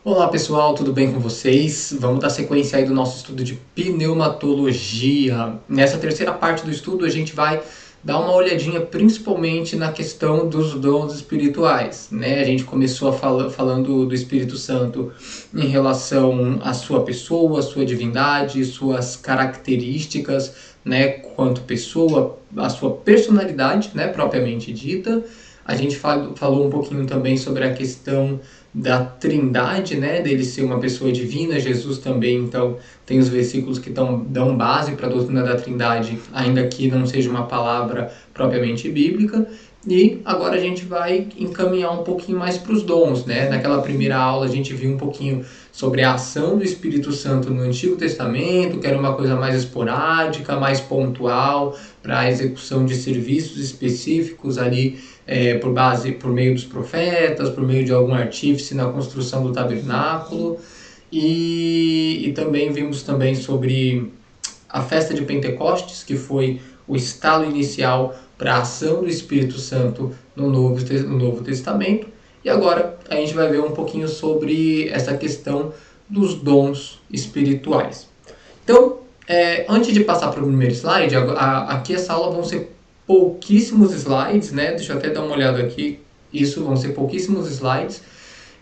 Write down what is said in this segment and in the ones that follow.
Olá pessoal, tudo bem com vocês? Vamos dar sequência aí do nosso estudo de pneumatologia. Nessa terceira parte do estudo a gente vai dar uma olhadinha principalmente na questão dos dons espirituais, né? A gente começou falando do Espírito Santo em relação à sua pessoa, à sua divindade, suas características, né, quanto pessoa, a sua personalidade, né, propriamente dita. A gente falou um pouquinho também sobre a questão da Trindade, né, dele ser uma pessoa divina. Jesus também, então, tem os versículos que dão base para a doutrina da Trindade, ainda que não seja uma palavra propriamente bíblica. E agora a gente vai encaminhar um pouquinho mais para os dons, né? Naquela primeira aula a gente viu um pouquinho sobre a ação do Espírito Santo no Antigo Testamento, que era uma coisa mais esporádica, mais pontual, para a execução de serviços específicos ali, por meio dos profetas, por meio de algum artífice na construção do tabernáculo. E também vimos também sobre a festa de Pentecostes, que foi o estalo inicial para a ação do Espírito Santo no Novo Testamento. E agora a gente vai ver um pouquinho sobre essa questão dos dons espirituais. Então, antes de passar para o primeiro slide, aqui essa aula vão ser pouquíssimos slides, né? Deixa eu até dar uma olhada aqui. Isso vão ser pouquíssimos slides.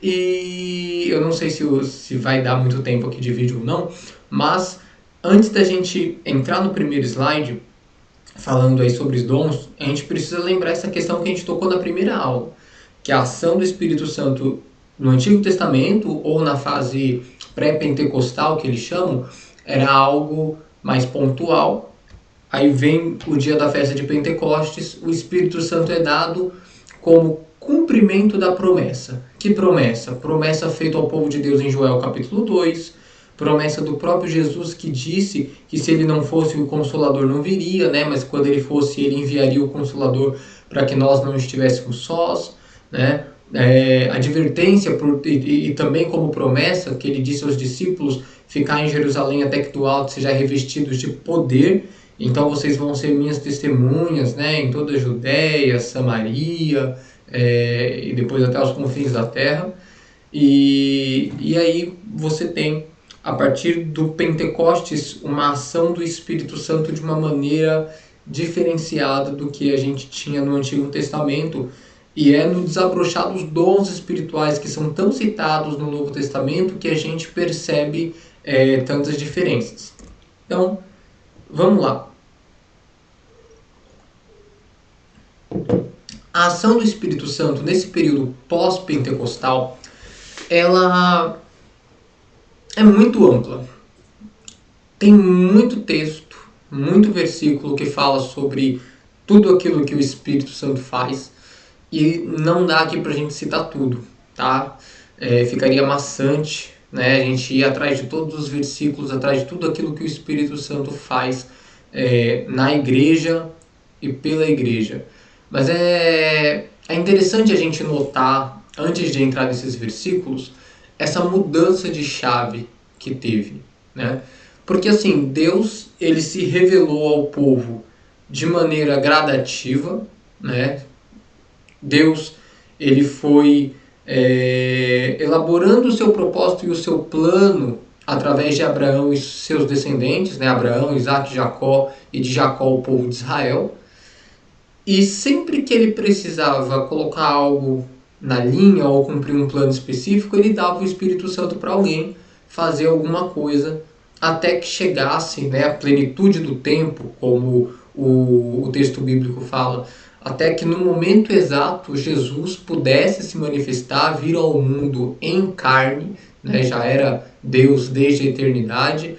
E eu não sei se vai dar muito tempo aqui de vídeo ou não, mas antes da gente entrar no primeiro slide, falando aí sobre os dons, a gente precisa lembrar essa questão que a gente tocou na primeira aula, que a ação do Espírito Santo no Antigo Testamento, ou na fase pré-pentecostal, que eles chamam, era algo mais pontual. Aí vem o dia da festa de Pentecostes, o Espírito Santo é dado como cumprimento da promessa. Que promessa? Promessa feita ao povo de Deus em Joel capítulo 2, promessa do próprio Jesus, que disse que se ele não fosse, o Consolador não viria, né? Mas quando ele fosse, ele enviaria o Consolador para que nós não estivéssemos sós, né? Advertência e também como promessa que ele disse aos discípulos: ficar em Jerusalém até que do alto sejam revestidos de poder. Então vocês vão ser minhas testemunhas, né, em toda a Judéia, Samaria, e depois até os confins da terra. E aí você tem, a partir do Pentecostes, uma ação do Espírito Santo de uma maneira diferenciada do que a gente tinha no Antigo Testamento. E é no desabrochar dos dons espirituais que são tão citados no Novo Testamento que a gente percebe tantas diferenças. Então, vamos lá. A ação do Espírito Santo nesse período pós-pentecostal, ela é muito ampla. Tem muito texto, muito versículo que fala sobre tudo aquilo que o Espírito Santo faz, e não dá aqui pra gente citar tudo, tá? Ficaria maçante, né? A gente ir atrás de todos os versículos, atrás de tudo aquilo que o Espírito Santo faz na igreja e pela igreja. Mas é interessante a gente notar, antes de entrar nesses versículos, essa mudança de chave que teve, né? Porque assim, Deus, ele se revelou ao povo de maneira gradativa, né? Deus, ele foi elaborando o seu propósito e o seu plano através de Abraão e seus descendentes, né? Abraão, Isaac, Jacó, e de Jacó o povo de Israel. E sempre que ele precisava colocar algo na linha ou cumprir um plano específico, ele dava o Espírito Santo para alguém fazer alguma coisa até que chegasse, né, a plenitude do tempo, como o texto bíblico fala, até que no momento exato Jesus pudesse se manifestar, vir ao mundo em carne, né, já era Deus desde a eternidade,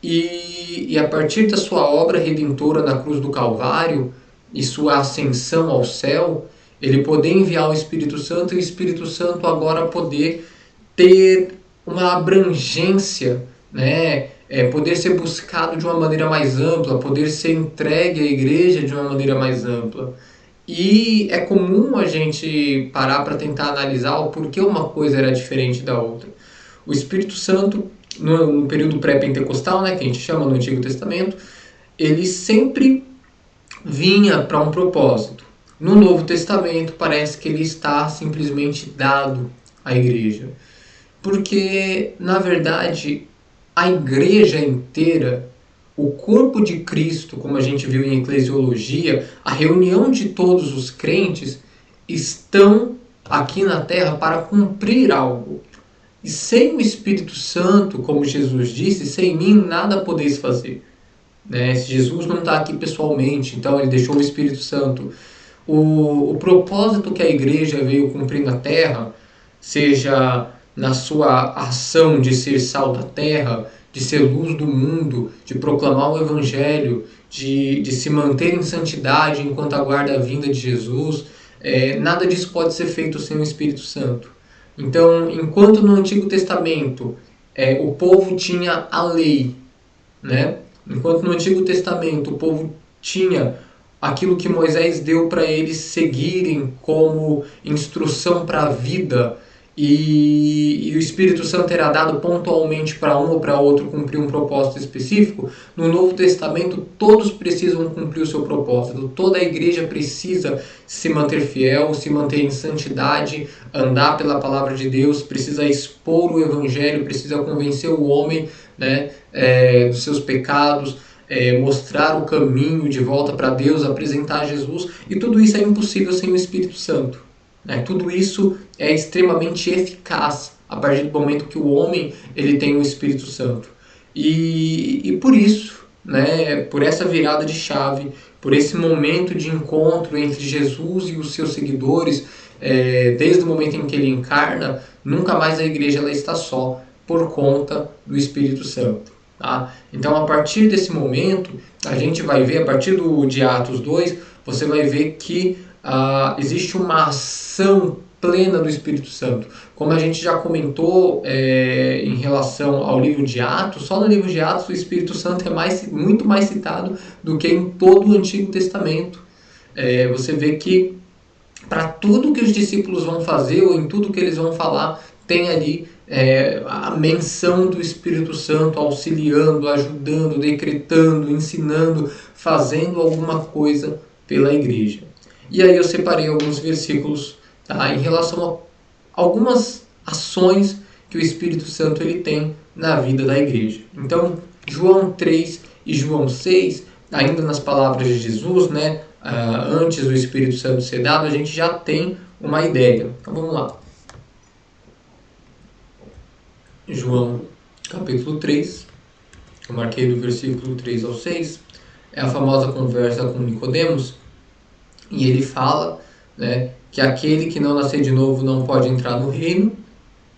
e a partir da sua obra redentora na cruz do Calvário e sua ascensão ao céu, ele poder enviar o Espírito Santo, e o Espírito Santo agora poder ter uma abrangência, né? Poder ser buscado de uma maneira mais ampla, poder ser entregue à igreja de uma maneira mais ampla. E é comum a gente parar para tentar analisar o porquê uma coisa era diferente da outra. O Espírito Santo, no período pré-pentecostal, né, que a gente chama no Antigo Testamento, ele sempre vinha para um propósito. No Novo Testamento parece que ele está simplesmente dado à igreja. Porque, na verdade, a igreja inteira, o corpo de Cristo, como a gente viu em eclesiologia, a reunião de todos os crentes, estão aqui na terra para cumprir algo. E sem o Espírito Santo, como Jesus disse, sem mim nada podeis fazer. Né? Jesus não está aqui pessoalmente, então ele deixou o Espírito Santo. O propósito que a igreja veio cumprir na terra, seja na sua ação de ser sal da terra, de ser luz do mundo, de proclamar o Evangelho, de se manter em santidade enquanto aguarda a vinda de Jesus, nada disso pode ser feito sem o Espírito Santo. Então, enquanto no Antigo Testamento o povo tinha a lei, né? Enquanto no Antigo Testamento o povo tinha aquilo que Moisés deu para eles seguirem como instrução para a vida, e o Espírito Santo era dado pontualmente para um ou para outro cumprir um propósito específico, no Novo Testamento todos precisam cumprir o seu propósito. Toda a igreja precisa se manter fiel, se manter em santidade, andar pela palavra de Deus, precisa expor o Evangelho, precisa convencer o homem, né, dos seus pecados, mostrar o caminho de volta para Deus, apresentar Jesus, e tudo isso é impossível sem o Espírito Santo. Tudo isso é extremamente eficaz a partir do momento que o homem ele tem o Espírito Santo. E por isso, né, por essa virada de chave, por esse momento de encontro entre Jesus e os seus seguidores, desde o momento em que ele encarna, nunca mais a igreja ela está só, por conta do Espírito Santo. Tá? Então, a partir desse momento, a gente vai ver, a partir de Atos 2, você vai ver que existe uma ação plena do Espírito Santo. Como a gente já comentou em relação ao livro de Atos, só no livro de Atos o Espírito Santo é muito mais citado do que em todo o Antigo Testamento. Você vê que para tudo que os discípulos vão fazer ou em tudo que eles vão falar, tem ali a menção do Espírito Santo auxiliando, ajudando, decretando, ensinando, fazendo alguma coisa pela igreja. E aí eu separei alguns versículos, tá, em relação a algumas ações que o Espírito Santo ele tem na vida da igreja. Então, João 3 e João 6, ainda nas palavras de Jesus, né, antes do Espírito Santo ser dado, a gente já tem uma ideia. Então vamos lá. João capítulo 3, eu marquei do versículo 3 ao 6, é a famosa conversa com Nicodemos, e ele fala, né, que aquele que não nascer de novo não pode entrar no reino.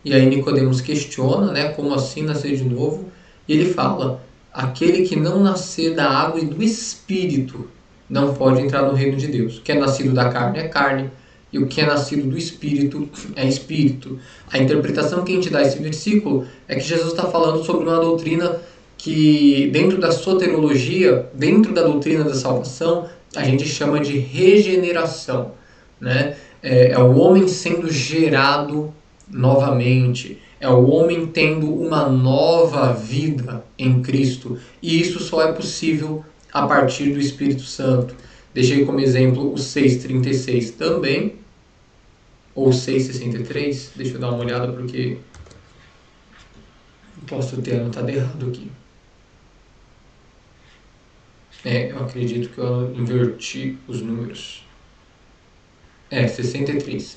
E aí Nicodemos questiona, né, como assim nascer de novo? E ele fala, aquele que não nascer da água e do Espírito não pode entrar no reino de Deus. O que é nascido da carne é carne, e o que é nascido do Espírito é Espírito. A interpretação que a gente dá a esse versículo é que Jesus está falando sobre uma doutrina que, dentro da soteriologia, dentro da doutrina da salvação, a gente chama de regeneração, né? É o homem sendo gerado novamente, é o homem tendo uma nova vida em Cristo, e isso só é possível a partir do Espírito Santo. Deixei como exemplo o 6,36 também, ou 6,63, deixa eu dar uma olhada porque posso ter anotado errado aqui. Eu acredito que eu inverti os números. 63.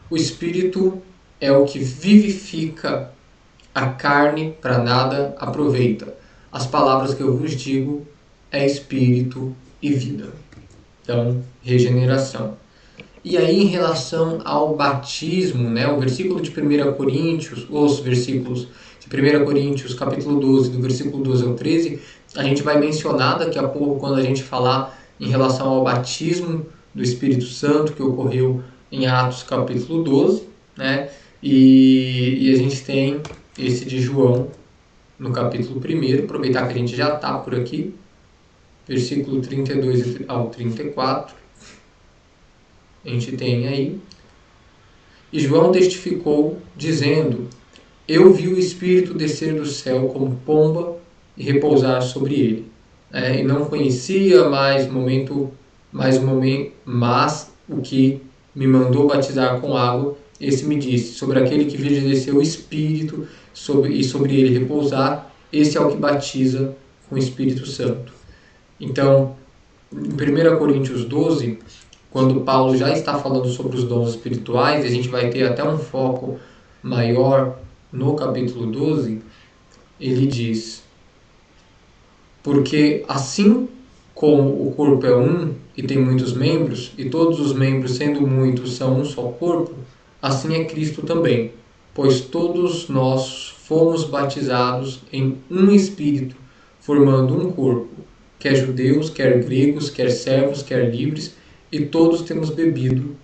O Espírito é o que vivifica, a carne para nada aproveita. As palavras que eu vos digo é Espírito e vida. Então, regeneração. E aí, em relação ao batismo, né, o versículo de 1 Coríntios, os versículos de 1 Coríntios, capítulo 12, do versículo 12 ao 13, a gente vai mencionar daqui a pouco, quando a gente falar em relação ao batismo do Espírito Santo, que ocorreu em Atos, capítulo 12, né, e a gente tem esse de João, no capítulo 1, aproveitar que a gente já está por aqui, versículo 32 ao 34, a gente tem aí, e João testificou, dizendo, eu vi o Espírito descer do céu como pomba e repousar sobre ele. E não conhecia mas o que me mandou batizar com água, esse me disse, sobre aquele que vir descer o Espírito e sobre ele repousar, esse é o que batiza com o Espírito Santo. Então, em 1 Coríntios 12, quando Paulo já está falando sobre os dons espirituais, a gente vai ter até um foco maior no capítulo 12, ele diz: porque assim como o corpo é um e tem muitos membros, e todos os membros, sendo muitos, são um só corpo, assim é Cristo também, pois todos nós fomos batizados em um Espírito, formando um corpo, quer judeus, quer gregos, quer servos, quer livres, e todos temos bebido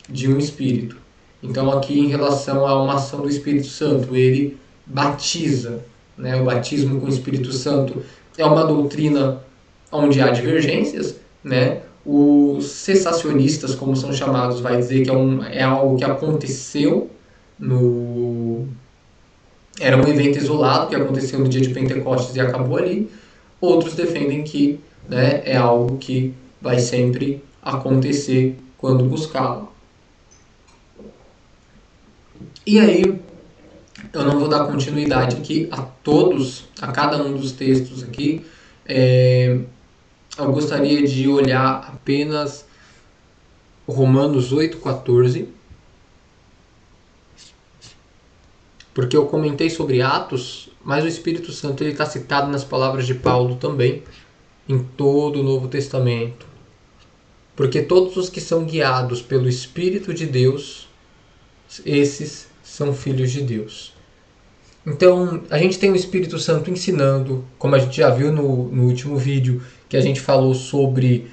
de um Espírito. Então aqui em relação a uma ação do Espírito Santo, ele batiza, né? O batismo com o Espírito Santo é uma doutrina onde há divergências, né? Os cessacionistas, como são chamados, vai dizer que é algo que aconteceu era um evento isolado que aconteceu no dia de Pentecostes e acabou ali. Outros defendem que, né, é algo que vai sempre acontecer quando buscá-lo. E aí, eu não vou dar continuidade aqui a cada um dos textos aqui. Eu gostaria de olhar apenas Romanos 8,14, porque eu comentei sobre Atos, mas o Espírito Santo está citado nas palavras de Paulo também, em todo o Novo Testamento. Porque todos os que são guiados pelo Espírito de Deus, esses são filhos de Deus. Então, a gente tem o Espírito Santo ensinando, como a gente já viu no último vídeo, que a gente falou sobre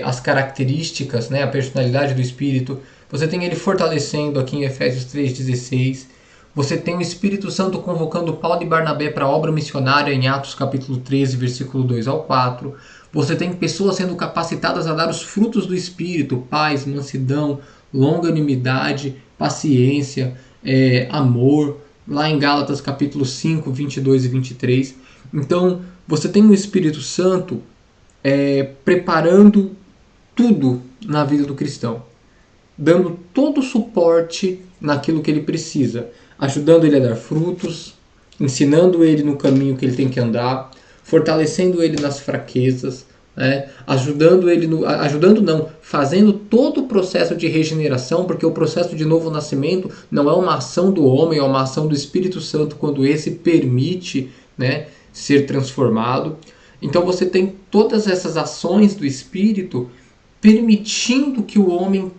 as características, né, a personalidade do Espírito. Você tem ele fortalecendo aqui em Efésios 3,16. Você tem o Espírito Santo convocando Paulo e Barnabé para a obra missionária em Atos capítulo 13, versículo 2 ao 4. Você tem pessoas sendo capacitadas a dar os frutos do Espírito: paz, mansidão, longanimidade, paciência, amor, lá em Gálatas capítulo 5, 22 e 23. Então, você tem o Espírito Santo preparando tudo na vida do cristão, dando todo o suporte naquilo que ele precisa, ajudando ele a dar frutos, ensinando ele no caminho que ele tem que andar, fortalecendo ele nas fraquezas, né? Fazendo todo o processo de regeneração, porque o processo de novo nascimento não é uma ação do homem, é uma ação do Espírito Santo quando esse permite, né, ser transformado. Então você tem todas essas ações do Espírito permitindo que o homem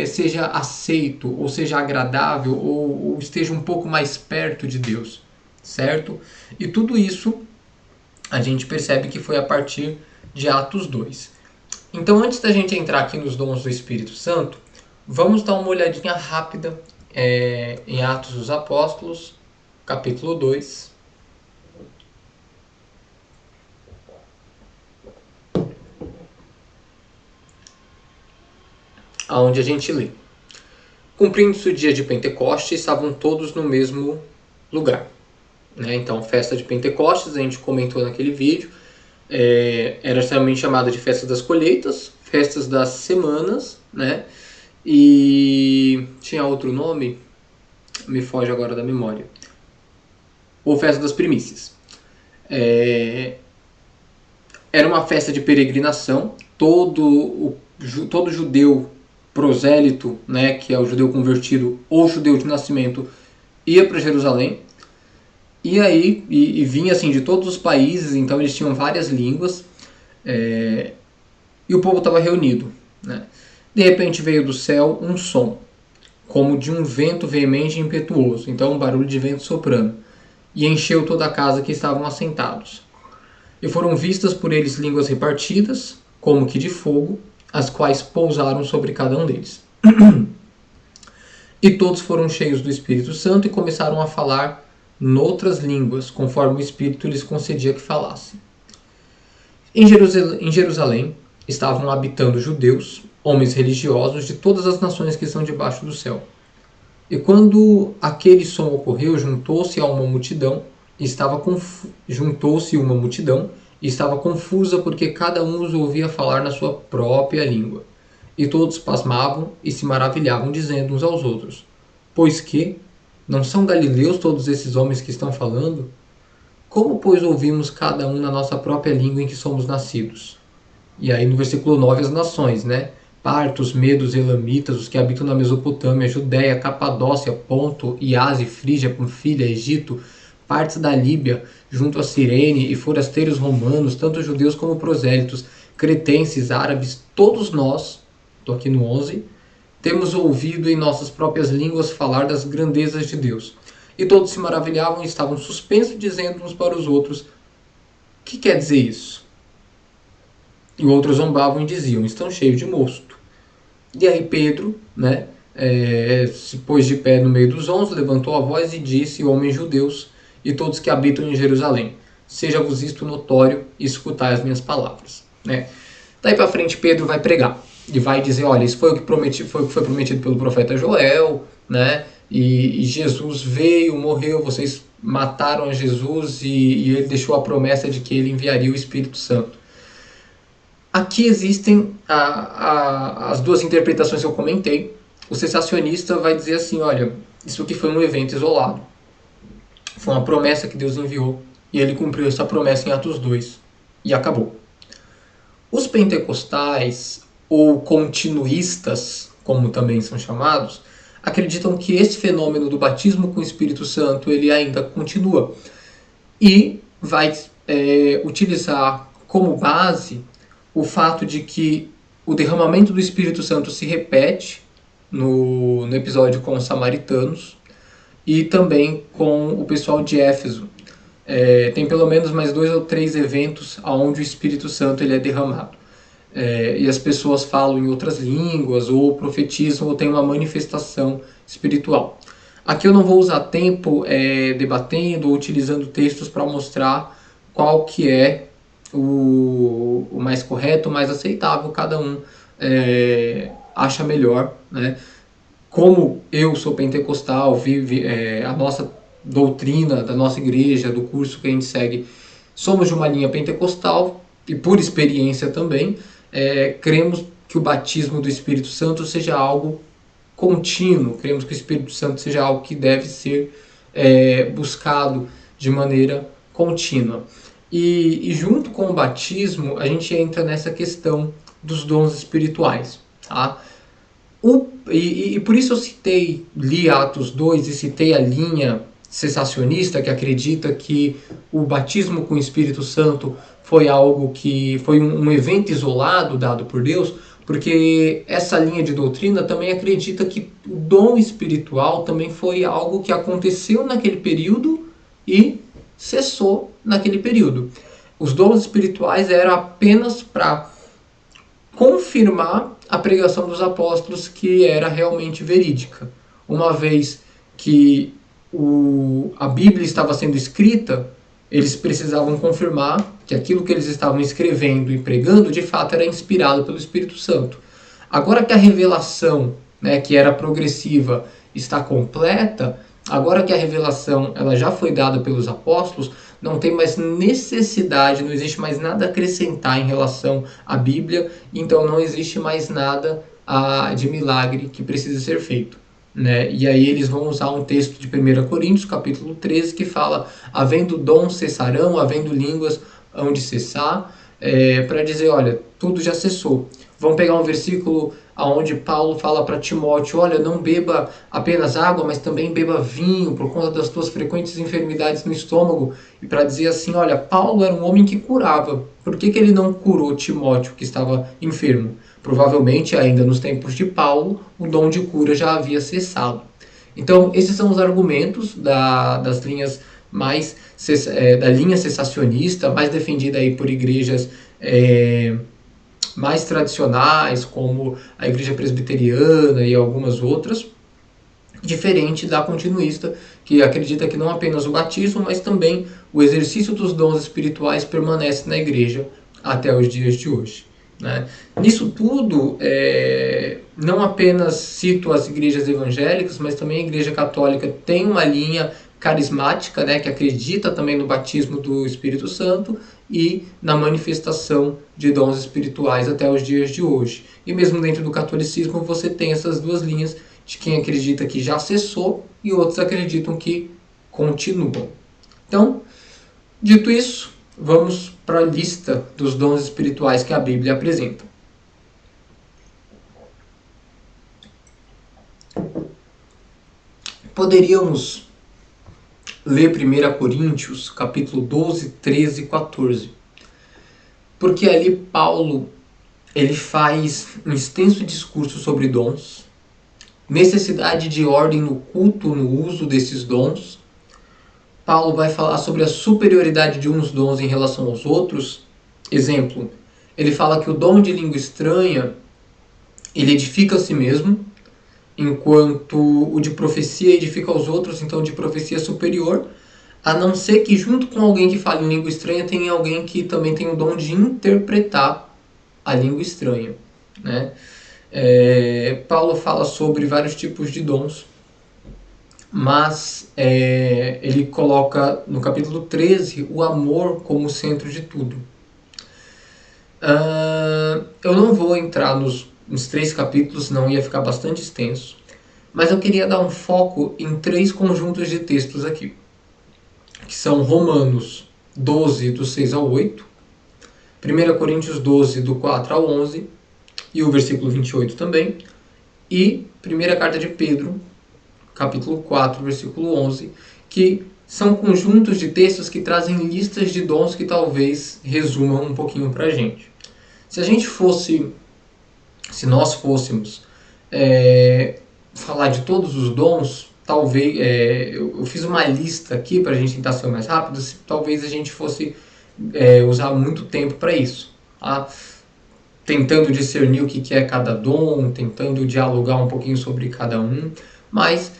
seja aceito, ou seja agradável, ou esteja um pouco mais perto de Deus, certo? E tudo isso a gente percebe que foi a partir de Atos 2. Então, antes da gente entrar aqui nos dons do Espírito Santo, vamos dar uma olhadinha rápida em Atos dos Apóstolos, capítulo 2. Onde a gente lê: cumprindo-se o dia de Pentecostes, estavam todos no mesmo lugar. Né? Então, festa de Pentecostes, a gente comentou naquele vídeo, era também chamada de festa das colheitas, festas das semanas, né? E tinha outro nome, me foge agora da memória, ou festa das primícias. Era uma festa de peregrinação. Todo judeu prosélito, né, que é o judeu convertido ou judeu de nascimento, ia para Jerusalém. E aí, vinha assim de todos os países, então eles tinham várias línguas, e o povo estava reunido. Né? De repente veio do céu um som, como de um vento veemente e impetuoso, então um barulho de vento soprando, e encheu toda a casa que estavam assentados. E foram vistas por eles línguas repartidas, como que de fogo, as quais pousaram sobre cada um deles. E todos foram cheios do Espírito Santo e começaram a falar noutras línguas, conforme o Espírito lhes concedia que falassem. Em Jerusalém estavam habitando judeus, homens religiosos de todas as nações que estão debaixo do céu. E quando aquele som ocorreu, juntou-se uma multidão e estava confusa, porque cada um os ouvia falar na sua própria língua. E todos pasmavam e se maravilhavam, dizendo uns aos outros: Pois que? Não são galileus todos esses homens que estão falando? Como, pois, ouvimos cada um na nossa própria língua em que somos nascidos? E aí no versículo 9 as nações, né? Partos, medos, elamitas, os que habitam na Mesopotâmia, Judéia, Capadócia, Ponto, Iase, Frígia, Panfilha, Egito, partes da Líbia, junto a Cirene, e forasteiros romanos, tanto judeus como prosélitos, cretenses, árabes, todos nós, estou aqui no 11, temos ouvido em nossas próprias línguas falar das grandezas de Deus. E todos se maravilhavam e estavam suspensos, dizendo uns para os outros: O que quer dizer isso? E outros zombavam e diziam: Estão cheios de mosto. E aí Pedro, né, se pôs de pé no meio dos 11, levantou a voz e disse: Homens judeus e todos que habitam em Jerusalém, seja-vos isto notório e escutai as minhas palavras. Né? Daí para frente Pedro vai pregar e vai dizer: olha, isso foi o que foi prometido pelo profeta Joel, né? E Jesus veio, morreu, vocês mataram a Jesus e ele deixou a promessa de que ele enviaria o Espírito Santo. Aqui existem as duas interpretações que eu comentei. O cessacionista vai dizer assim: olha, isso aqui foi um evento isolado. Foi uma promessa que Deus enviou e ele cumpriu essa promessa em Atos 2 e acabou. Os pentecostais ou continuistas, como também são chamados, acreditam que esse fenômeno do batismo com o Espírito Santo ele ainda continua e vai utilizar como base o fato de que o derramamento do Espírito Santo se repete no episódio com os samaritanos e também com o pessoal de Éfeso. Tem pelo menos mais 2 ou 3 eventos onde o Espírito Santo ele é derramado. E as pessoas falam em outras línguas, ou profetizam, ou tem uma manifestação espiritual. Aqui eu não vou usar tempo debatendo ou utilizando textos para mostrar qual que é o mais correto, o mais aceitável, cada um acha melhor, né? Como eu sou pentecostal, a nossa doutrina da nossa igreja, do curso que a gente segue, somos de uma linha pentecostal e por experiência também, cremos que o batismo do Espírito Santo seja algo contínuo, cremos que o Espírito Santo seja algo que deve ser buscado de maneira contínua. E junto com o batismo, a gente entra nessa questão dos dons espirituais. Tá? E por isso eu li Atos 2 e citei a linha cessacionista, que acredita que o batismo com o Espírito Santo foi algo que foi um evento isolado dado por Deus, porque essa linha de doutrina também acredita que o dom espiritual também foi algo que aconteceu naquele período e cessou naquele período. Os dons espirituais eram apenas para confirmar a pregação dos apóstolos, que era realmente verídica. Uma vez que a Bíblia estava sendo escrita, eles precisavam confirmar que aquilo que eles estavam escrevendo e pregando de fato era inspirado pelo Espírito Santo. Agora que a revelação, né, que era progressiva, está completa, agora que a revelação ela já foi dada pelos apóstolos, não tem mais necessidade, não existe mais nada a acrescentar em relação à Bíblia, então não existe mais nada de milagre que precisa ser feito. Né? E aí eles vão usar um texto de 1 Coríntios, capítulo 13, que fala: havendo dons cessarão, havendo línguas hão de cessar, para dizer, olha, tudo já cessou. Vamos pegar um versículo onde Paulo fala para Timóteo: olha, não beba apenas água, mas também beba vinho, por conta das tuas frequentes enfermidades no estômago. E para dizer assim, olha, Paulo era um homem que curava. Por que ele não curou Timóteo, que estava enfermo? Provavelmente, ainda nos tempos de Paulo, o dom de cura já havia cessado. Então, esses são os argumentos das linhas da linha cessacionista, mais defendida aí por igrejas mais tradicionais, como a igreja presbiteriana e algumas outras, diferente da continuista, que acredita que não apenas o batismo, mas também o exercício dos dons espirituais permanece na igreja até os dias de hoje. Né? Nisso tudo, não apenas cito as igrejas evangélicas, mas também a igreja católica tem uma linha carismática, né, que acredita também no batismo do Espírito Santo e na manifestação de dons espirituais até os dias de hoje. E mesmo dentro do catolicismo você tem essas duas linhas de quem acredita que já cessou e outros acreditam que continuam. Então, dito isso, vamos para a lista dos dons espirituais que a Bíblia apresenta. Poderíamos ler 1 Coríntios, capítulo 12, 13 e 14. Porque ali Paulo ele faz um extenso discurso sobre dons, necessidade de ordem no culto, no uso desses dons. Paulo vai falar sobre a superioridade de uns dons em relação aos outros. Exemplo, ele fala que o dom de língua estranha, ele edifica a si mesmo, enquanto o de profecia edifica aos outros, então o de profecia é superior, a não ser que junto com alguém que fala em língua estranha tenha alguém que também tem o dom de interpretar a língua estranha, né? Paulo fala sobre vários tipos de dons, mas ele coloca no capítulo 13 o amor como centro de tudo. Eu não vou entrar nos 3 capítulos, senão ia ficar bastante extenso, mas eu queria dar um foco em 3 conjuntos de textos aqui, que são Romanos 12, do 6 ao 8, 1 Coríntios 12, do 4 ao 11, e o versículo 28 também, e 1ª Carta de Pedro, capítulo 4, versículo 11, que são conjuntos de textos que trazem listas de dons que talvez resumam um pouquinho pra gente. Se nós fôssemos falar de todos os dons, talvez, eu fiz uma lista aqui para a gente tentar ser mais rápido, talvez a gente fosse usar muito tempo para isso, tá? Tentando discernir o que é cada dom, tentando dialogar um pouquinho sobre cada um, mas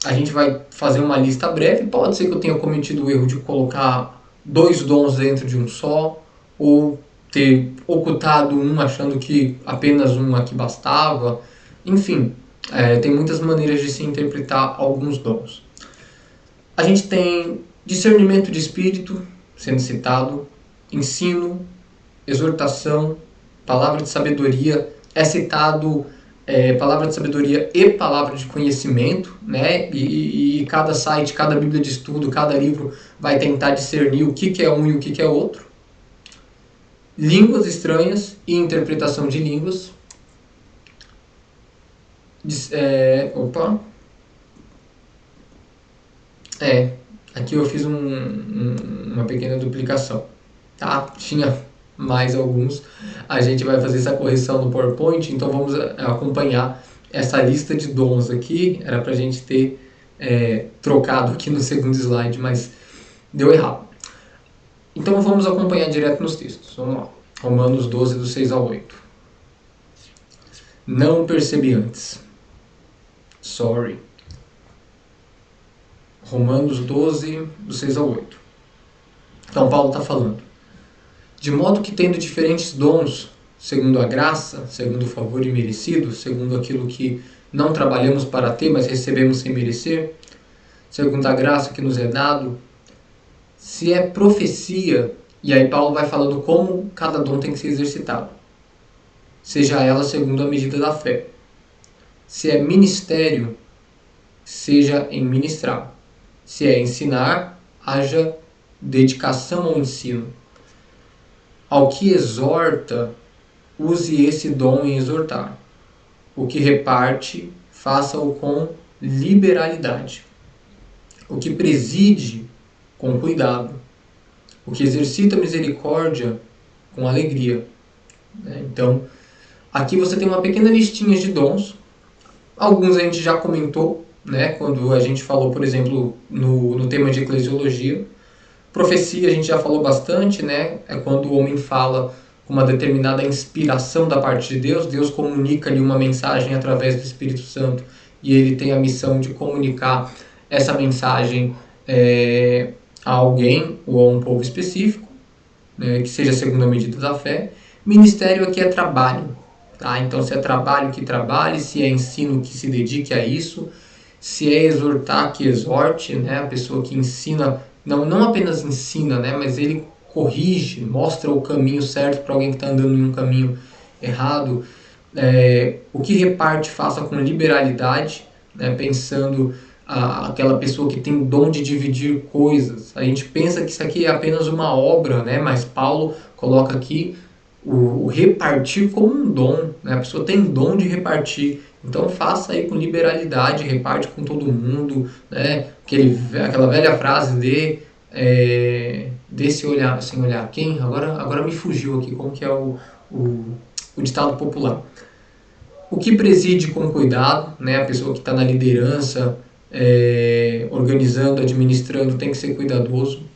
a gente vai fazer uma lista breve. Pode ser que eu tenha cometido o erro de colocar 2 dons dentro de um só, ou ter ocultado um achando que apenas um aqui bastava. Enfim, tem muitas maneiras de se interpretar alguns dons. A gente tem discernimento de espírito sendo citado, ensino, exortação, palavra de sabedoria, é citado palavra de sabedoria e palavra de conhecimento, né? E cada site, cada bíblia de estudo, cada livro vai tentar discernir o que é um e o que é outro. Línguas estranhas e interpretação de línguas. Aqui eu fiz uma pequena duplicação, tá? Tinha mais alguns. A gente vai fazer essa correção no PowerPoint, então vamos acompanhar essa lista de dons aqui. Era pra gente ter trocado aqui no segundo slide, mas deu errado. Então vamos acompanhar direto nos textos. Vamos lá. Romanos 12, do 6 ao 8. Não percebi antes. Sorry. Romanos 12, do 6 ao 8. Então Paulo está falando. De modo que tendo diferentes dons, segundo a graça, segundo o favor imerecido, segundo aquilo que não trabalhamos para ter, mas recebemos sem merecer, segundo a graça que nos é dado, se é profecia, e aí Paulo vai falando como cada dom tem que ser exercitado, seja ela segundo a medida da fé. Se é ministério, seja em ministrar. Se é ensinar, haja dedicação ao ensino. Ao que exorta, use esse dom em exortar. O que reparte, faça-o com liberalidade. O que preside, com cuidado. O que exercita misericórdia, com alegria. Então, aqui você tem uma pequena listinha de dons. Alguns a gente já comentou, né, quando a gente falou, por exemplo, no tema de eclesiologia. Profecia a gente já falou bastante, né? É quando o homem fala com uma determinada inspiração da parte de Deus. Deus comunica-lhe uma mensagem através do Espírito Santo e ele tem a missão de comunicar essa mensagem a alguém ou a um povo específico, né, que seja segundo a medida da fé. Ministério aqui é trabalho, tá? Então se é trabalho, que trabalhe, se é ensino, que se dedique a isso. Se é exortar, que exorte, né? A pessoa que ensina, não apenas ensina, né? Mas ele corrige, mostra o caminho certo para alguém que está andando em um caminho errado. O que reparte, faça com liberalidade, né? Pensando aquela pessoa que tem dom de dividir coisas. A gente pensa que isso aqui é apenas uma obra, né? Mas Paulo coloca aqui o repartir como um dom, né? A pessoa tem dom de repartir, então faça aí com liberalidade, reparte com todo mundo, né? Aquela velha frase de se olhar sem olhar quem, agora me fugiu aqui, como que é o ditado popular. O que preside com cuidado, né? A pessoa que está na liderança, organizando, administrando, tem que ser cuidadoso.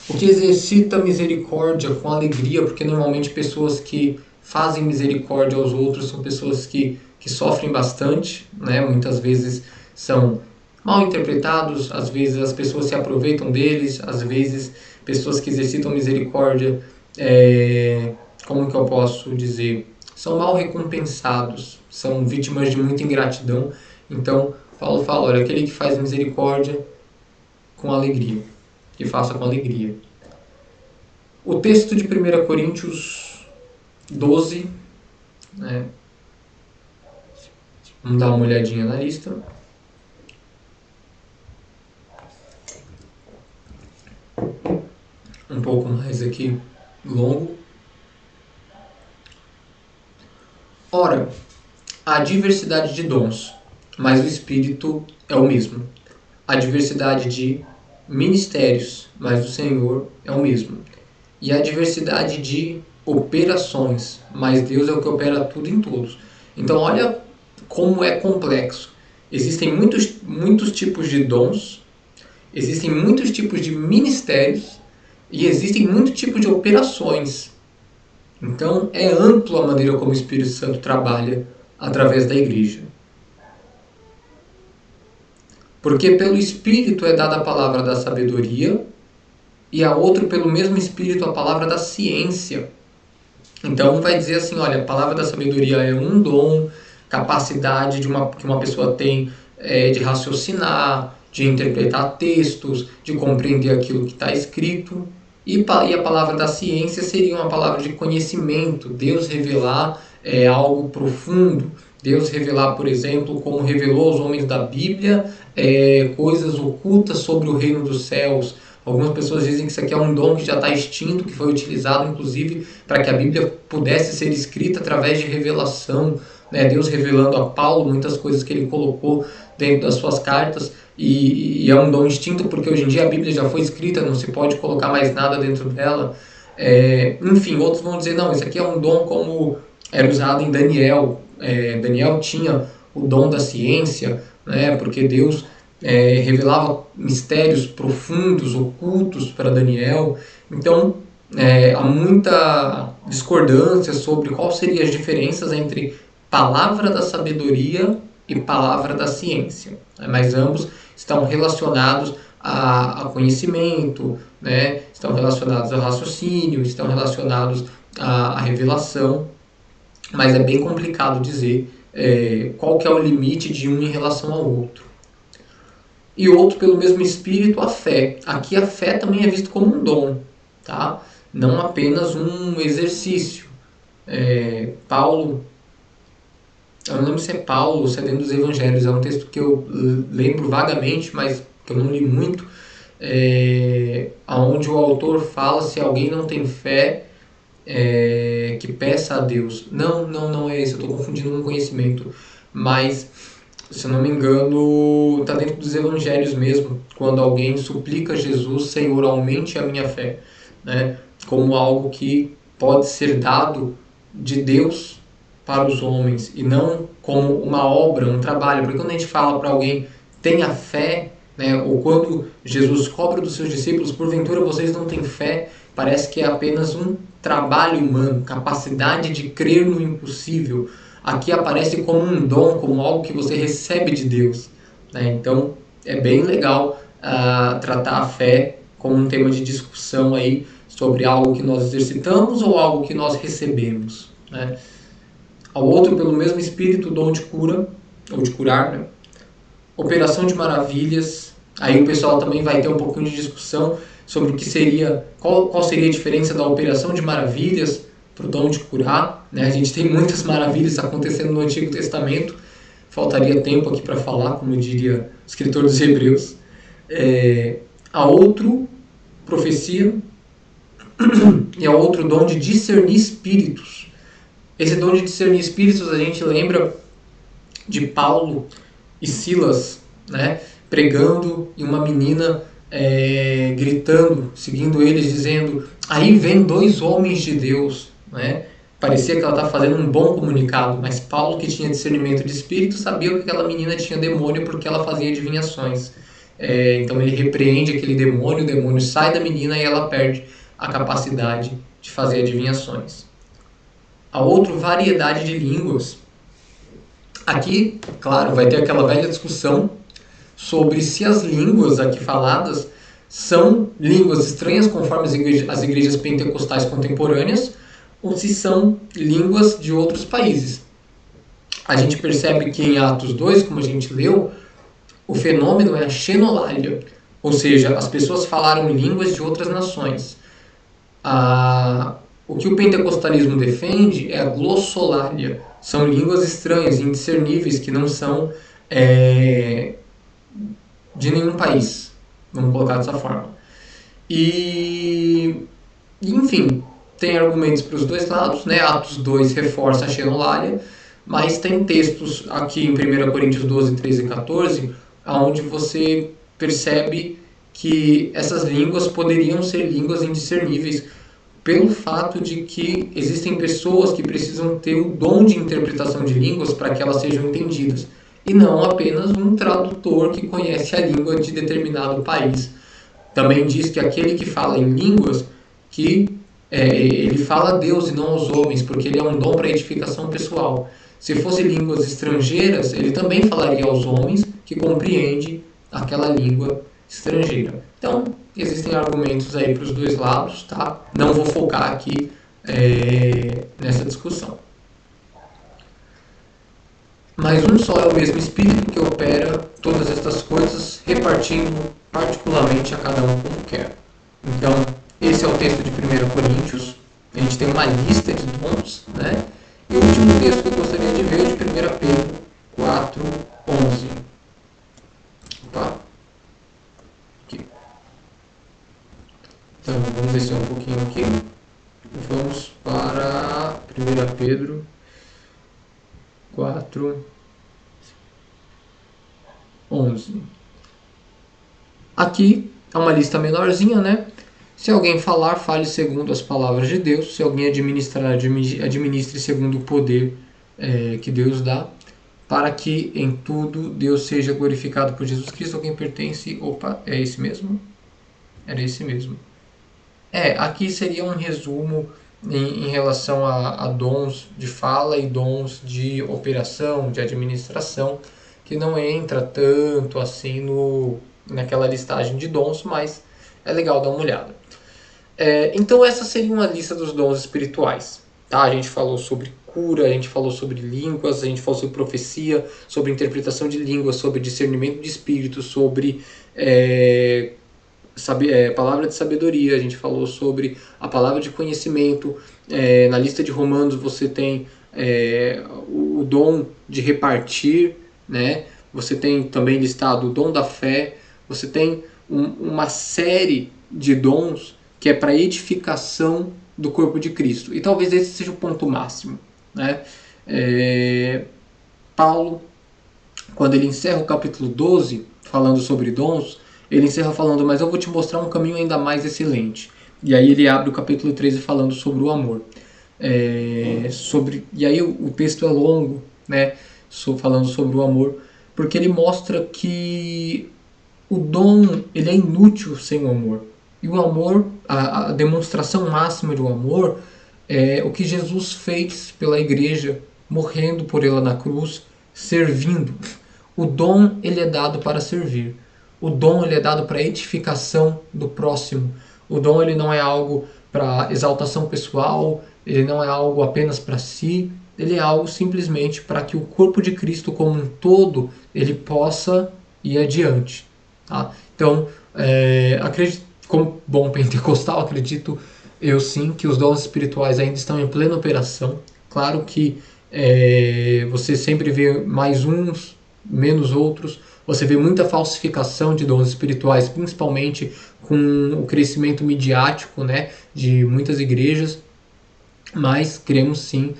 O que exercita misericórdia com alegria, porque normalmente pessoas que fazem misericórdia aos outros são pessoas que sofrem bastante, né? Muitas vezes são mal interpretados, às vezes as pessoas se aproveitam deles, às vezes pessoas que exercitam misericórdia, como que eu posso dizer, são mal recompensados, são vítimas de muita ingratidão. Então, Paulo fala, olha, aquele que faz misericórdia com alegria, que faça com alegria. O texto de 1 Coríntios 12, né? Vamos dar uma olhadinha na lista. Um pouco mais aqui longo. Ora, há diversidade de dons, mas o Espírito é o mesmo. Há diversidade de ministérios, mas o Senhor é o mesmo. E há diversidade de operações, mas Deus é o que opera tudo em todos. Então olha como é complexo. Existem muitos tipos de dons, existem muitos tipos de ministérios e existem muitos tipos de operações. Então é ampla a maneira como o Espírito Santo trabalha através da igreja. Porque pelo Espírito é dada a palavra da sabedoria e a outro pelo mesmo Espírito a palavra da ciência. Então um vai dizer assim, olha, a palavra da sabedoria é um dom, capacidade que uma pessoa tem de raciocinar, de interpretar textos, de compreender aquilo que está escrito. E a palavra da ciência seria uma palavra de conhecimento, Deus revelar algo profundo, Deus revelar, por exemplo, como revelou aos homens da Bíblia, coisas ocultas sobre o reino dos céus. Algumas pessoas dizem que isso aqui é um dom que já está extinto, que foi utilizado inclusive para que a Bíblia pudesse ser escrita através de revelação, né? Deus revelando a Paulo muitas coisas que ele colocou dentro das suas cartas, e é um dom extinto porque hoje em dia a Bíblia já foi escrita, não se pode colocar mais nada dentro dela. Enfim, outros vão dizer, não, isso aqui é um dom como era usado em Daniel. Daniel tinha o dom da ciência, né? Porque Deus revelava mistérios profundos, ocultos para Daniel. Então, há muita discordância sobre quais seriam as diferenças entre palavra da sabedoria e palavra da ciência. Mas ambos estão relacionados a conhecimento, né? Estão relacionados ao raciocínio, estão relacionados à revelação. Mas é bem complicado dizer qual que é o limite de um em relação ao outro. E outro, pelo mesmo Espírito, a fé. Aqui a fé também é visto como um dom, tá? Não apenas um exercício. Paulo, eu não lembro se é Paulo ou se é dentro dos Evangelhos, é um texto que eu lembro vagamente, mas que eu não li muito, onde o autor fala, se alguém não tem fé, que peça a Deus. Não é esse, eu estou confundindo um conhecimento, mas se eu não me engano está dentro dos Evangelhos mesmo, quando alguém suplica a Jesus, Senhor, aumente a minha fé, né? Como algo que pode ser dado de Deus para os homens e não como uma obra, um trabalho. Porque quando a gente fala para alguém tenha fé, né, ou quando Jesus cobra dos seus discípulos, porventura vocês não têm fé, parece que é apenas um trabalho humano, capacidade de crer no impossível. Aqui aparece como um dom, como algo que você recebe de Deus, né? Então é bem legal tratar a fé como um tema de discussão aí sobre algo que nós exercitamos ou algo que nós recebemos, né? Ao outro, pelo mesmo Espírito, o dom de cura, ou de curar, né? Operação de maravilhas. Aí o pessoal também vai ter um pouquinho de discussão sobre o que seria, qual seria a diferença da operação de maravilhas para o dom de curar. Né? A gente tem muitas maravilhas acontecendo no Antigo Testamento. Faltaria tempo aqui para falar, como diria o escritor dos Hebreus. A outro, profecia, e a outro dom de discernir espíritos. Esse dom de discernir espíritos a gente lembra de Paulo e Silas, né, pregando e uma menina gritando, seguindo eles, dizendo: aí vem 2 homens de Deus, né? Parecia que ela estava fazendo um bom comunicado, mas Paulo, que tinha discernimento de espírito, sabia que aquela menina tinha demônio porque ela fazia adivinhações. Então ele repreende aquele demônio, o demônio sai da menina e ela perde a capacidade de fazer adivinhações. A outra, variedade de línguas. Aqui, claro, vai ter aquela velha discussão sobre se as línguas aqui faladas são línguas estranhas conforme as igrejas pentecostais contemporâneas ou se são línguas de outros países. A gente percebe que em Atos 2, como a gente leu, o fenômeno é a xenolalia, ou seja, as pessoas falaram línguas de outras nações. O que o pentecostalismo defende é a glossolalia, são línguas estranhas, indiscerníveis, que não são de nenhum país, vamos colocar dessa forma. E enfim, tem argumentos para os dois lados, né? Atos 2 reforça a xenolalia, mas tem textos aqui em 1 Coríntios 12, 13 e 14, onde você percebe que essas línguas poderiam ser línguas indiscerníveis, pelo fato de que existem pessoas que precisam ter o dom de interpretação de línguas para que elas sejam entendidas, e não apenas um tradutor que conhece a língua de determinado país. Também diz que aquele que fala em línguas, ele fala a Deus e não aos homens, porque ele é um dom para edificação pessoal. Se fosse línguas estrangeiras, ele também falaria aos homens que compreende aquela língua estrangeira. Então, existem argumentos aí para os dois lados, tá? Não vou focar aqui nessa discussão. Mas um só é o mesmo Espírito que opera todas estas coisas, repartindo particularmente a cada um como quer. Então, esse é o texto de 1 Coríntios. A gente tem uma lista de dons, né? E o último texto que eu gostaria de ver é de 1 Pedro 4, 11. Opa. Aqui. Então, vamos descer um pouquinho aqui. Vamos para 1 Pedro 4, 11. Aqui é uma lista menorzinha, né? Se alguém falar, fale segundo as palavras de Deus. Se alguém administrar, administre segundo o poder que Deus dá, para que em tudo Deus seja glorificado por Jesus Cristo. Alguém pertence... Opa, é esse mesmo? Era esse mesmo. Aqui seria um resumo em relação a dons de fala e dons de operação, de administração, que não entra tanto assim naquela listagem de dons, mas é legal dar uma olhada. Então essa seria uma lista dos dons espirituais. Tá? A gente falou sobre cura, a gente falou sobre línguas, a gente falou sobre profecia, sobre interpretação de línguas, sobre discernimento de espíritos, sobre palavra de sabedoria, a gente falou sobre a palavra de conhecimento. Na lista de Romanos você tem o dom de repartir, né? Você tem também listado o dom da fé, você tem uma série de dons que é para edificação do corpo de Cristo. E talvez esse seja o ponto máximo, né? Paulo, quando ele encerra o capítulo 12, falando sobre dons, ele encerra falando: mas eu vou te mostrar um caminho ainda mais excelente. E aí ele abre o capítulo 13 falando sobre o amor. E aí o texto é longo, né? Falando sobre o amor, porque ele mostra que o dom ele é inútil sem o amor. E o amor, a demonstração máxima do amor é o que Jesus fez pela igreja, morrendo por ela na cruz, servindo. O dom ele é dado para servir. O dom ele é dado para edificação do próximo. O dom ele não é algo para exaltação pessoal, ele não é algo apenas para si, ele é algo simplesmente para que o corpo de Cristo como um todo ele possa e adiante. Tá? Então, acredito, como bom pentecostal, acredito eu sim que os dons espirituais ainda estão em plena operação. Claro que você sempre vê mais uns, menos outros. Você vê muita falsificação de dons espirituais, principalmente com o crescimento midiático, né, de muitas igrejas, mas cremos sim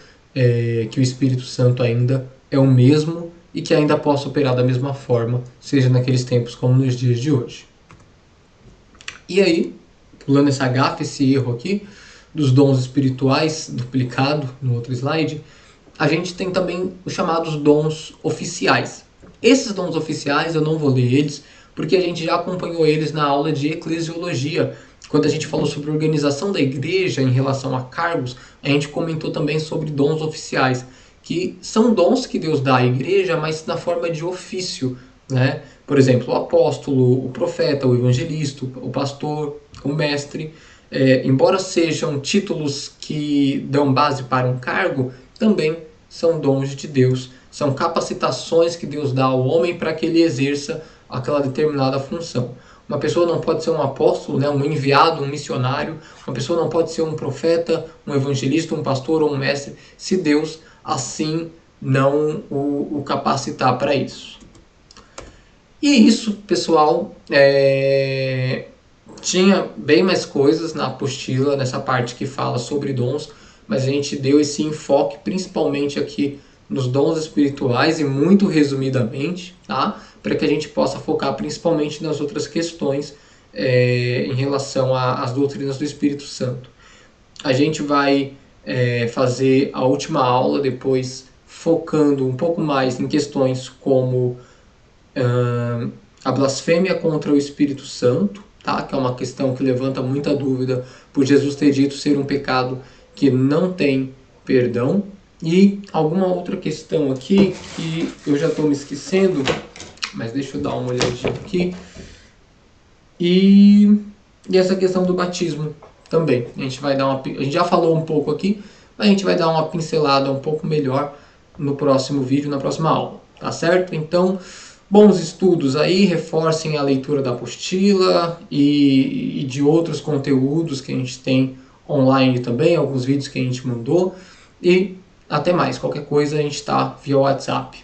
que o Espírito Santo ainda é o mesmo e que ainda possa operar da mesma forma, seja naqueles tempos como nos dias de hoje. E aí, pulando essa gafe, esse erro aqui, dos dons espirituais, duplicado no outro slide, a gente tem também os chamados dons oficiais. Esses dons oficiais, eu não vou ler eles, porque a gente já acompanhou eles na aula de eclesiologia. Quando a gente falou sobre a organização da igreja em relação a cargos, a gente comentou também sobre dons oficiais, que são dons que Deus dá à igreja, mas na forma de ofício, né? Por exemplo, o apóstolo, o profeta, o evangelista, o pastor, o mestre. Embora sejam títulos que dão base para um cargo, também são dons de Deus, são capacitações que Deus dá ao homem para que ele exerça aquela determinada função. Uma pessoa não pode ser um apóstolo, né, um enviado, um missionário, uma pessoa não pode ser um profeta, um evangelista, um pastor ou um mestre, se Deus assim não o capacitar para isso. E isso, pessoal, tinha bem mais coisas na apostila, nessa parte que fala sobre dons, mas a gente deu esse enfoque principalmente aqui nos dons espirituais e muito resumidamente, tá? Para que a gente possa focar principalmente nas outras questões em relação às doutrinas do Espírito Santo. A gente vai fazer a última aula depois focando um pouco mais em questões como a blasfêmia contra o Espírito Santo, tá? Que é uma questão que levanta muita dúvida por Jesus ter dito ser um pecado que não tem perdão. E alguma outra questão aqui que eu já estou me esquecendo, mas deixa eu dar uma olhadinha aqui. E essa questão do batismo também. A gente já falou um pouco aqui, mas a gente vai dar uma pincelada um pouco melhor no próximo vídeo, na próxima aula, tá certo? Então, bons estudos aí, reforcem a leitura da apostila e de outros conteúdos que a gente tem online também, alguns vídeos que a gente mandou. E até mais, qualquer coisa a gente está via WhatsApp.